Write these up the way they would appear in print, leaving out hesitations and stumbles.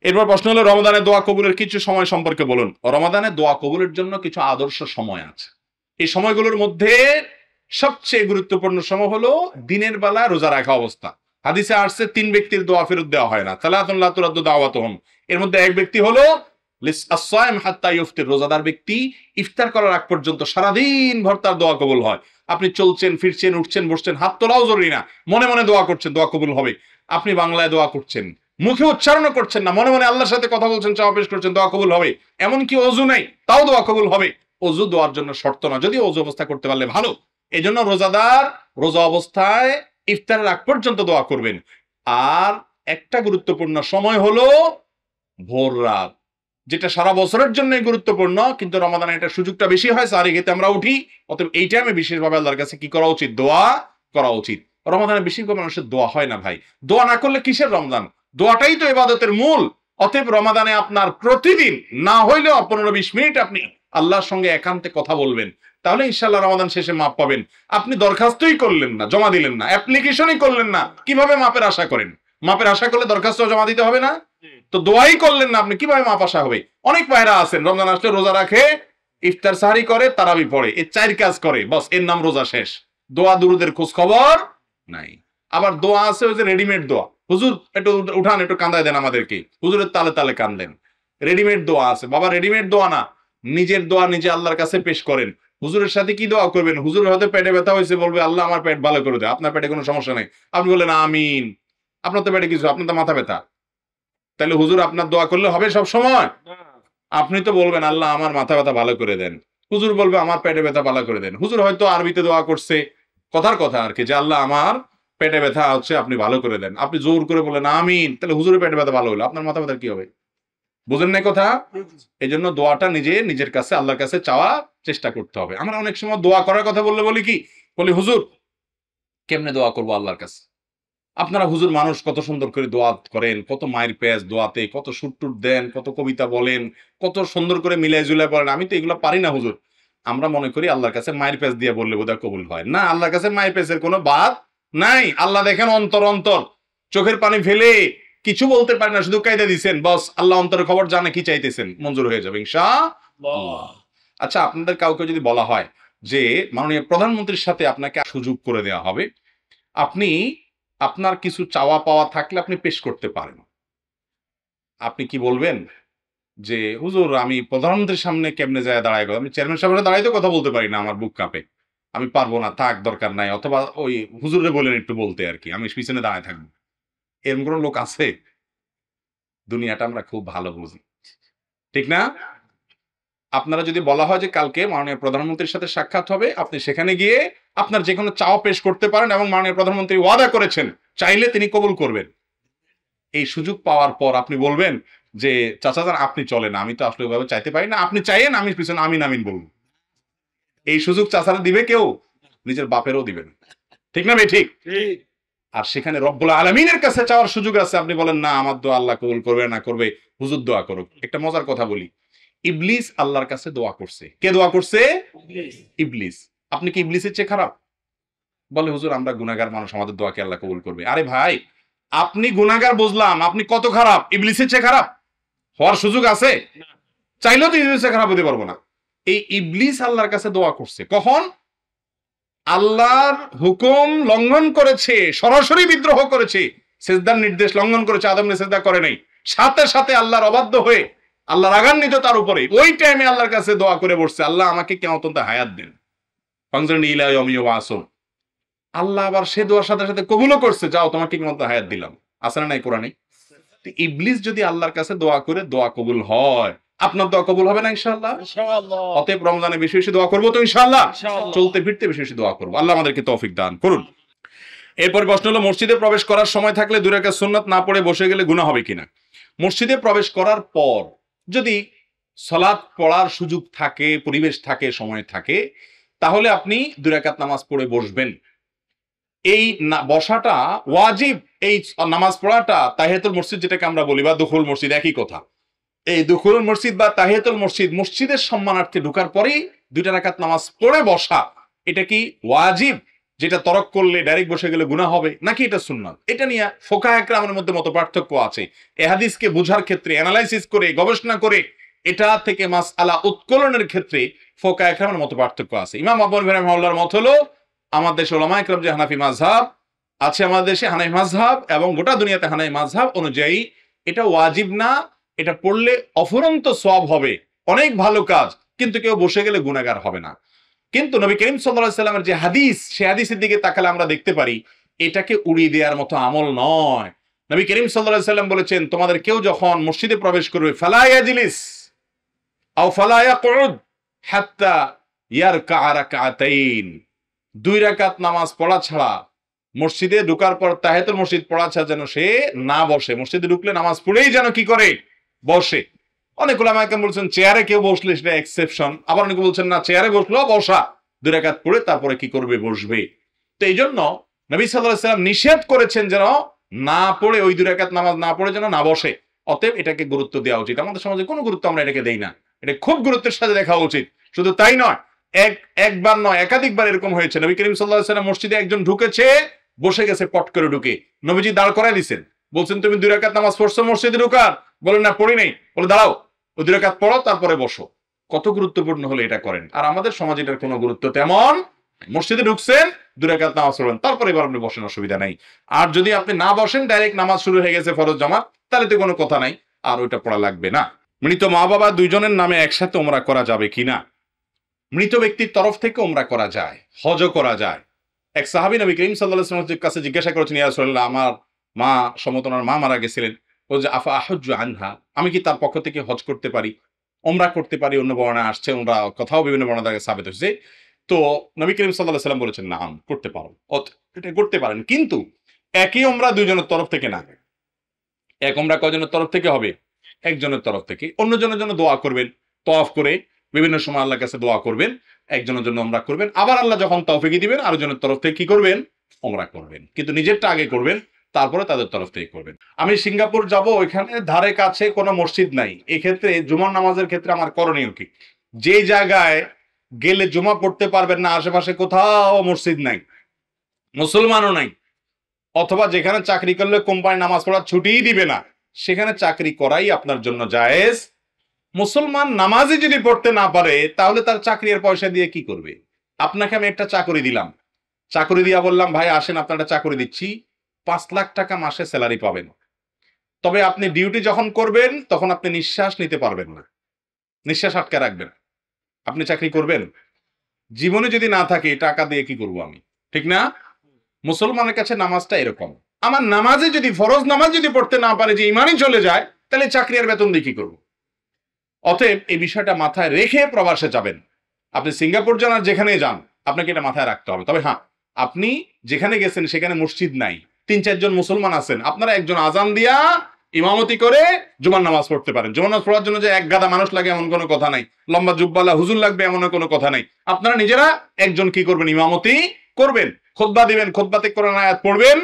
এরপর প্রশ্ন হলো রমাদানে দোয়া কবুলের কিছু সময় সম্পর্কে বলুন। রমাদানে দোয়া কবুলের জন্য কিছু আদর্শ সময় আছে। এই সময়গুলোর মধ্যে সবচেয়ে গুরুত্বপূর্ণ সময় হলো দিনের বেলা রোজা রাখা অবস্থা। হাদিসে আসছে 3 ব্যক্তির দোয়া ফেরত দেওয়া হয় না। সালাতুন লা তুরাদ্দু দাওয়াতুহুম। এর মধ্যে এক ব্যক্তি হলো লিস-আস-সাইম হাত্তা ইফতির, রোজাদার ব্যক্তি ইফতার করার আগ পর্যন্ত সারাদিন ভর তার দোয়া কবুল হয়। আপনি চলছেন ফিরছেন উঠছেন বসছেন, হাত তোলাও জরুরি না, মনে মনে দোয়া করছেন, দোয়া কবুল হবে। আপনি বাংলায় দোয়া করছেন, মুখে উচ্চারণও করছেন না, মনে মনে আল্লাহর সাথে কথা বলছেন, চাওয়া পেশ করছেন, দোয়া কবুল হবে। এমনকি অজু নাই, তাও দোয়া কবুল হবে। অজু দোয়ার জন্য শর্ত না, যদি অজু অবস্থা করতে পারলে ভালো। এই জন্য রোজাদার রোজা অবস্থায় ইফতারের আগ পর্যন্ত দোয়া করবেন। আর একটা গুরুত্বপূর্ণ সময় হলো ভোর রাত, যেটা সারা বছরের জন্য গুরুত্বপূর্ণ, কিন্তু রমাদানে এটা সুযোগটা বেশি হয়, সারি খেতে আমরা উঠি। অতএব এই টাইমে বিশেষভাবে আল্লাহর কাছে কি করা উচিত? দোয়া করা উচিত। রমাদানে বেশিরভাগ মানুষের দোয়া হয় না ভাই। দোয়া না করলে কিসের রমজান? দোয়াটাই তো ইবাদতের মূল। অতএব রমাদানে আপনার প্রতিদিন না হইলেও 15-20 মিনিট আপনি আল্লাহর সঙ্গে একান্তে কথা বলবেন, তাহলে ইনশাআল্লাহ রমাদান শেষে মাপ পাবেন। আপনি দরখাস্তই করলেন না, জমা দিলেন না, অ্যাপ্লিকেশনই করলেন না, কিভাবে মাপের আশা করেন? মাপের আশা করলে দরখাস্ত জমা দিতে হবে না? তো দোয়াই করলেন না আপনি, কিভাবে মাপ আশা হবে? অনেক ভাইরা আছেন রমজান আসলে রোজা রাখে, ইফতার সাহারি করে, তারাবি পড়ে, এই 4 কাজ করে, বস এর নাম রোজা শেষ। দোয়া দুরুদের খোঁজ খবর নাই। আবার দোয়া আছে ওই যে রেডিমেড দোয়া, হুজুর একটু উঠান, একটু কান্দায় দেন আমাদেরকে, হুজুরের তালে তালে কান্দেন। রেডিমেড দোয়া আছে বাবা, রেডিমেড দোয়া না, নিজের দোয়া নিজে আল্লাহর কাছে পেশ করেন। হুজুরের সাথে কি দোয়া করবেন? হুজুরের হয়তো পেটে ব্যথা হয়েছে, বলবে আল্লাহ আমার পেট ভালো করে দেয়। আপনার পেটে কোনো সমস্যা নেই, আপনি বললেন আমিন। আপনার তো পেটে কিছু, আপনার তো মাথা ব্যথা, তাহলে হুজুর আপনার দোয়া করলে হবে সব সময়? আপনি তো বলবেন আল্লাহ আমার মাথা ব্যথা ভালো করে দেন, হুজুর বলবে আমার পেটে ব্যথা ভালো করে দেন। হুজুর হয়তো আরবিতে দোয়া করছে, কথার কথা আর কি, যে আল্লাহ আমার পেটে ব্যথা হচ্ছে আপনি ভালো করে দেন। আপনি জোর করে বলেন আমিন, তাহলে হুজুরের পেটে ব্যথা ভালো হলো, আপনার মাথা ব্যথার কি হবে? বুঝেন না কথা? এই জন্য দোয়াটা নিজের কাছে আল্লাহর কাছে চাওয়া চেষ্টা করতে হবে। আমরা অনেক সময় দোয়া করার কথা বললে বলি কি, বলি হুজুর কেমনে দোয়া করবো আল্লাহর কাছে? আপনারা হুজুর মানুষ কত সুন্দর করে দোয়া করেন, কত মায়ের পেঁয়াজ দোয়াতে, কত সুটটুট দেন, কত কবিতা বলেন, কত সুন্দর করে মিলাই জুলাই বলেন, আমি তো এগুলো পারি না হুজুর। আমরা মনে করি আল্লাহর কাছে মায়ের পেঁয়াজ দিয়ে বললে বোধহয় কবুল হয় না। আল্লাহর কাছে মায়ের পেঁয়াজের কোনো বাদ নাই। আল্লাহ দেখেন অন্তর অন্তর, চোখের পানি ফেলে কিছু বলতে পারে না, শুধু কায়দা দিচ্ছেন, বস আল্লাহ অন্তরের খবর জানে, কি চাইতেছেন মঞ্জুর হয়ে যাবে ইনশাআল্লাহ। আচ্ছা, আপনাদের কাউকে যদি বলা হয় যে মাননীয় প্রধানমন্ত্রীর সাথে আপনাকে সুযোগ করে দেওয়া হবে, আপনি আপনার কিছু চাওয়া পাওয়া থাকলে আপনি পেশ করতে পারেন, আপনি কি বলবেন? যে হুজুর আমি প্রধানমন্ত্রীর সামনে কেমনে যায় দাঁড়ায়, আমি চেয়ারম্যান সামনে দাঁড়াইতে কথা বলতে পারি না, আমার বুক কাঁপে, আমি পারবো না, থাক দরকার নাই, অথবা ওই হুজুরে বলেন একটু বলতে আর কি, আমি পিছনে দাঁড়ায় থাকবো। এরকম কোনো লোক আছে? দুনিয়াটা আমরা খুব ভালো বুঝি, ঠিক না? আপনারা যদি বলা হয় যে কালকে মাননীয় প্রধানমন্ত্রীর সাথে সাক্ষাৎ হবে, আপনি সেখানে গিয়ে আপনার যে কোনো চাওয়া পেশ করতে পারেন, এবং মাননীয় প্রধানমন্ত্রী ওয়াদা করেছেন চাইলে তিনি কবুল করবেন। এই সুযোগ পাওয়ার পর আপনি বলবেন যে চাচা যান আপনি চলেন, আমি তো আসলে ওইভাবে চাইতে পারি না, আপনি চাইেন, আমি পিছনে আমিন আমিন বলবো। এই সুযোগ চাচারা দিবে কেউ? নিজের বাপেরও দিবেন, ঠিক না ভাই? ঠিক। আর সেখানে রব্বুল আলামিনের কাছে চাওয়ার সুযোগ আছে, আপনি বলেন না আমার দোয়া আল্লাহ কবুল করবে না করবে, হুজুর দোয়া করুক। একটা মজার কথা বলি, ইবলিস আল্লাহর কাছে দোয়া করছে। কে দোয়া করছে? ইবলিস। আপনি কি ইবলিসের চেয়ে খারাপ? বলে হুজুর আমরা গুনাহগার মানুষ, আমাদের দোয়া কি আল্লাহ কবুল করবে? আরে ভাই, আপনি গুনাহগার বুঝলাম, আপনি কত খারাপ? ইবলিসের চেয়ে খারাপ হওয়ার সুযোগ আছে? চাইলেও তো ইবলিসের চেয়ে খারাপ হতে পারবো না। এই ইবলিস আল্লাহর কাছে দোয়া করছে কখন? আল্লাহর হুকুম লঙ্ঘন করেছে, সরাসরি বিদ্রোহ করেছে, সেজদার নির্দেশ লঙ্ঘন করেছে, আদম সেজদা করে নাই, সাথে সাথে আল্লাহর অবাধ্য হয়ে আল্লাহ রাগান্বিত তার উপরে, ওই টাইমে আল্লাহর কাছে দোয়া করে বসছে আল্লাহ আমাকে কিয়ামত হায়াত দেন, ফাংশন ইলা ইয়াউমি ওয়াসুম। আল্লাহ আবার সে দোয়ার সাথে সাথে কবুলও করছে, যাও তোমাকে কিয়ামত হায়াত দিলাম। আছে না নাই কোরআনে? ইবলিস যদি আল্লাহর কাছে দোয়া করে দোয়া কবুল হয়, আপনার দোয়া কবুল হবে না ইনশাআল্লাহ? ইনশাআল্লাহ। অতএব রমজানে বেশি বেশি দোয়া করবো তো ইনশাআল্লাহ, চলতে ফিরতে বেশি বেশি দোয়া করবো। আল্লাহ আমাদেরকে তৌফিক দান করুন। এরপর প্রশ্ন হলো মসজিদে প্রবেশ করার সময় থাকলে 2 রাকাত সুন্নাত না পড়ে বসে গেলে গুনাহ হবে কিনা? মসজিদে প্রবেশ করার পর যদি সালাত পড়ার সুযোগ থাকে, পরিবেশ থাকে, সময় থাকে, তাহলে আপনি 2 রাকাত নামাজ পড়ে বসবেন। এই বসাটা ওয়াজিব। এই নামাজ পড়াটা তাহিয়াতুল মসজিদ যেটাকে আমরা বলি, বা দুখুল মসজিদ, একই কথা। এই দুখুল মসজিদ বা তাহিয়াতুল মসজিদ, মসজিদের সম্মানার্থে ঢোকার পরেই 2 রাকাত নামাজ পড়ে বসা, এটা কি ওয়াজিব? যেটা তরক করলে ডাইরেক্ট বসে গেলে গুনাহ হবে, নাকি এটা সুন্নাত? এটা নিয়ে ফোকাহে কেরামের মধ্যে মত পার্থক্য আছে। এ হাদিসকে বোঝার ক্ষেত্রে অ্যানালাইসিস করে গবেষণা করে এটা থেকে মাসআলা উত্তোলনের ক্ষেত্রে ফোকাহে কেরামের মত পার্থক্য আছে। ইমাম আবু হানিফা রাহিমাহুল্লাহর মত হলো আমাদের দেশে উলামায়ে কেরাম যে হানাফি মাযহাব আছে, আমাদের দেশে হানাফি মাযহাব এবং গোটা দুনিয়াতে হানাফি মাযহাব অনুযায়ী এটা ওয়াজিব না, এটা পড়লে অফুরন্ত সওয়াব হবে, অনেক ভালো কাজ, কিন্তু কেউ বসে গেলে গুনাহগার হবে না। কিন্তু নবী করিম সাল্লাল্লাহু আলাইহি সাল্লামের যে হাদিস, সেই হাদিসের দিকে তাকালে আমরা দেখতে পারি এটাকে উড়িয়ে দেওয়ার মতো আমল নয়। নবী করিম সাল্লাল্লাহু আলাইহি সাল্লাম বলেছেন, তোমাদের কেউ যখন মসজিদে প্রবেশ করবে ফালা ইয়াজলিস আও ফালা ইয়াকউদ হাত্তা ইয়ারকা রাকাতাইন, 2 রাকাত নামাজ পড়া ছাড়া, মসজিদে ঢোকার পর তাহিয়াতুল মসজিদ পড়া ছাড়া যেন সে না বসে, মসজিদে ঢুকলে নামাজ পড়েই যেন কি করে, বসে। অনেক উলামা কেরাম বলছেন চেয়ারে কেউ বসলে সেটা এক্সেপশন, আবার অনেকে বলছেন না চেয়ারে বসলেও বসা, 2 রাকাত পড়ে তারপরে কি করবে, বসবে। তো এই জন্য নবী সাল্লাল্লাহু আলাইহি সাল্লাম নিষেধ করেছেন যেন না পড়ে, ওই 2 রাকাত নামাজ না পড়ে যেন না বসে। অতএব এটাকে গুরুত্ব দেওয়া উচিত। আমাদের সমাজে কোনো গুরুত্ব আমরা এটাকে দেই না, এটা খুব গুরুত্বের সাথে দেখা উচিত। শুধু তাই নয়, একবার নয় একাধিকবার এরকম হয়েছে, নবী করিম সাল্লাল্লাহু আলাইহি সাল্লাম মসজিদে একজন ঢুকেছে, বসে গেছে পট করে ঢুকে, নবীজি দাঁড় করায় দিয়েছেন, বলছেন তুমি 2 রাকাত নামাজ পড়ছো মসজিদে ঢুকার? বলেন না পড়ি নাই। বলে দাঁড়াও, ওই 2 রাকাত পড়ো তারপরে বসো। কত গুরুত্বপূর্ণ হলে এটা করেন। আর আমাদের সমাজে এটার কোনো গুরুত্ব তেমন, মসজিদে ঢুকছেন 2 রাকাত নামাজ পড়বেন তারপরে এবার আপনি বসেন, অসুবিধা নাই। আর যদি আপনি না বসেন, ডাইরেক্ট নামাজ শুরু হয়ে গেছে ফরজ জামাত, তাহলে তো কোনো কথা নাই, আর ওইটা পড়া লাগবে না। মৃত মা বাবা দুইজনের নামে একসাথে উমরা করা যাবে কিনা? মৃত ব্যক্তির তরফ থেকে উমরা করা যায়, হজও করা যায়। এক সাহাবী নবী করিম সাল্লাল্লাহু আলাইহি ওয়াসাল্লামের কাছে জিজ্ঞাসা করেছেন, ইয়া রাসূলুল্লাহ, আমার মা সমতনার মা মারা গেছিলেন, ও যে আফা আহজ্জু আনহা, আমি কি তার পক্ষ থেকে হজ করতে পারি, উমরা করতে পারি? অন্য বর্ণনা আসছে, উমরা কথাও বিভিন্ন বর্ণনা থেকে সাবিত হয়েছে। তো নবী করিম সাল্লাল্লাহু আলাইহি ওয়াসাল্লাম বলেছেন নাম, করতে পারো, এটা করতে পারেন, কিন্তু একই উমরা দুইজনের তরফ থেকে না। এক উমরা কয়জনের তরফ থেকে হবে? একজনের তরফ থেকে। অন্যজনের জন্য দোয়া করবেন, তওয়াফ করে বিভিন্ন সময় আল্লাহর কাছে দোয়া করবেন, একজনের জন্য উমরা করবেন, আবার আল্লাহ যখন তৌফিক দিবেন আরেকজনের তরফ থেকে কি করবেন, উমরা করবেন। কিন্তু নিজেরটা আগে করবেন, তারপরে তাদের তরফ থেকে করবেন। আমি সিঙ্গাপুর যাব, ওইখানে ধারে কাছে কোনো মসজিদ নাই, এক্ষেত্রে জুমার নামাজের ক্ষেত্রে আমার করণীয় কি? যে জায়গায় গেলে জুমা পড়তে পারবেন না, আশেপাশে কোথাও মসজিদ নাই, মুসলমানও নাই, অথবা যেখানে চাকরি করলে কোম্পানি নামাজ পড়ার ছুটিই দিবে না, সেখানে চাকরি করাই আপনার জন্য জায়েজ। মুসলমান নামাজই যদি পড়তে না পারে, তাহলে তার চাকরির পয়সা দিয়ে কি করবে? আপনাকে আমি একটা চাকরি দিলাম, চাকরি দিয়া বললাম ভাই আসেন আপনার চাকরি দিচ্ছি, 5 লাখ টাকা মাসে স্যালারি পাবেন, তবে আপনি ডিউটি যখন করবেন তখন আপনি নিঃশ্বাস নিতে পারবেন না, নিঃশ্বাস আটকে রাখবেন, আপনি চাকরি করবেন? জীবনে যদি না থাকে টাকা দিয়ে কি করব আমি, ঠিক না? মুসলমানের কাছে নামাজটা এরকম। আমার নামাজে যদি, ফরজ নামাজ যদি পড়তে না পারে, যে ইমানই চলে যায়, তাহলে চাকরি আর বেতন দিয়ে কি করবো? অতএব এই বিষয়টা মাথায় রেখে প্রবাসে যাবেন। আপনি সিঙ্গাপুর যান আর যেখানে যান, আপনাকে এটা মাথায় রাখতে হবে। তবে হ্যাঁ, আপনি যেখানে গেছেন সেখানে মসজিদ নাই, 3-4 জন মুসলমান আছেন, আপনারা একজন আজান দিয়া ইমামতি করে জুমার নামাজ পড়তে পারেন। জুমার নামাজ পড়ার জন্য যে এক গাদা মানুষ লাগে এমন কোনো কথা নাই, লম্বা জুব্বালা হুজুর লাগবে এমন কোনো কথা নাই। আপনারা নিজেরা একজন কি করবেন, ইমামতি করবেন, খুতবা দিবেন, খুতবাতে কোরআন আয়াত পড়বেন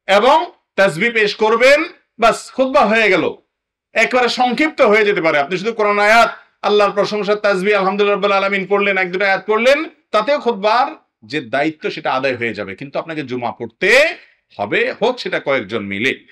এবং তাসবিহ পেশ করবেন, বাস খুতবা হয়ে গেল। একবারে সংক্ষিপ্ত হয়ে যেতে পারে, আপনি শুধু কোরআন আয়াত, আল্লাহর প্রশংসা, তাসবিহ, আলহামদুলিল্লাহ রাব্বিল আলামিন পড়লেন, 1-2 আয়াত পড়লেন, তাতেও খুতবার যে দায়িত্ব সেটা আদায় হয়ে যাবে। কিন্তু আপনাকে জুমা পড়তে হবে, হোক সেটা কয়েকজন মিলে।